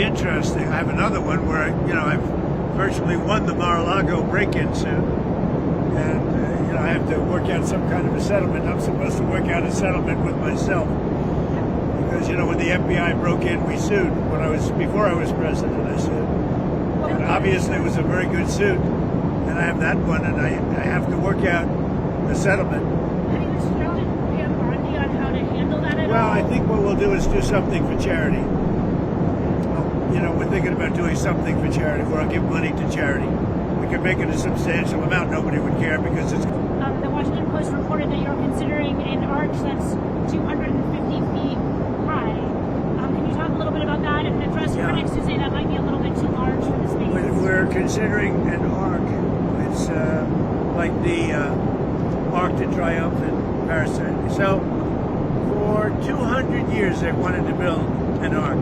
be interesting. I have another one where I've virtually won the Mar-a-Lago break-in suit, and I have to work out some kind of a settlement. I'm supposed to work out a settlement with myself because when the FBI broke in, we sued. Before I was president, I sued. And obviously, it was a very good suit, and I have that one, and I have to work out a settlement. Have you instructed Pam Bondi on how to handle that at all? Well, I think what we'll do is do something for charity. We're thinking about doing something for charity, where I'll give money to charity. We could make it a substantial amount. Nobody would care because it's... The Washington Post reported that you're considering an arch that's 250 feet high. Can you talk a little bit about that and address your critics who say that might be a little bit too large for the space? We're considering an arc. It's like the Arc de Triomphe in Paris. So for 200 years they've wanted to build an arc.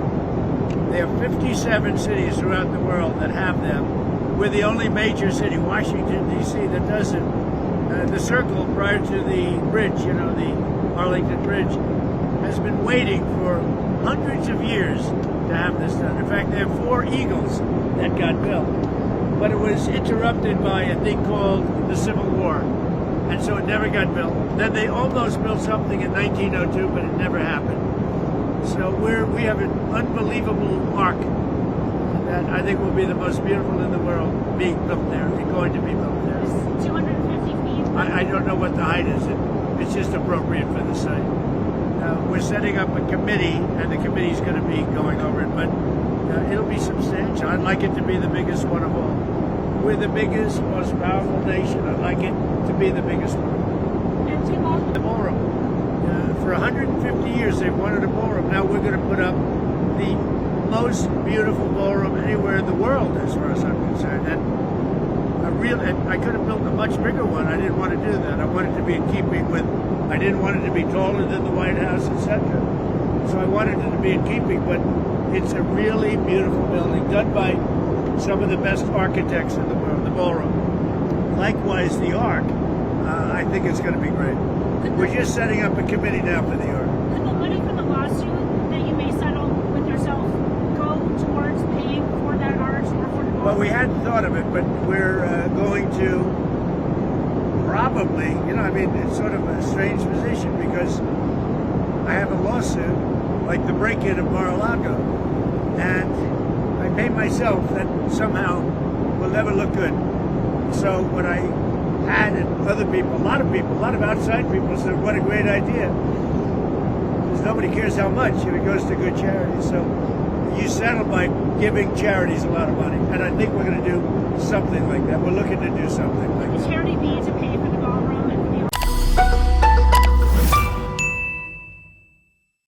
There are 57 cities throughout the world that have them. We're the only major city, Washington D.C, that doesn't. The circle prior to the bridge, the Arlington Bridge, has been waiting for hundreds of years to have this done. In fact, there are 4 Eagles that got built, but it was interrupted by a thing called the Civil War, and so it never got built. Then they almost built something in 1902, but it never happened. So we have an unbelievable arc that I think will be the most beautiful in the world being built there. It's going to be built there. It's 250 feet. I don't know what the height is. It's just appropriate for the site. We're setting up a committee, and the committee's going to be going over it, but it'll be substantial. I'd like it to be the biggest one of all. We're the biggest, most powerful nation. I'd like it to be the biggest one of all. And Tim, The ballroom. For 150 years, they've wanted a ballroom. Now we're going to put up the most beautiful ballroom anywhere in the world, as far as I'm concerned. And I could have built a much bigger one. I didn't want to do that. I wanted to be in keeping with. I didn't want it to be taller than the White House, etc. So I wanted it to be in keeping. But it's a really beautiful building, done by some of the best architects in the world. The ballroom. Likewise, the Arc. I think it's going to be great. We're just setting up a committee now for the Arc. Could the money from the lawsuit that you may settle with yourself go towards paying for that arch or for the ballroom? Well, we hadn't thought of it, but we're going to probably, it's sort of a strange position because I have a lawsuit, like the break-in of Mar-a-Lago, and I pay myself that somehow will never look good. So when I had other people, a lot of outside people said, what a great idea. Because nobody cares how much, it goes to good charity. So you settle by giving charities a lot of money. And I think we're going to do something like that. We're looking to do something like that. Would charity be to pay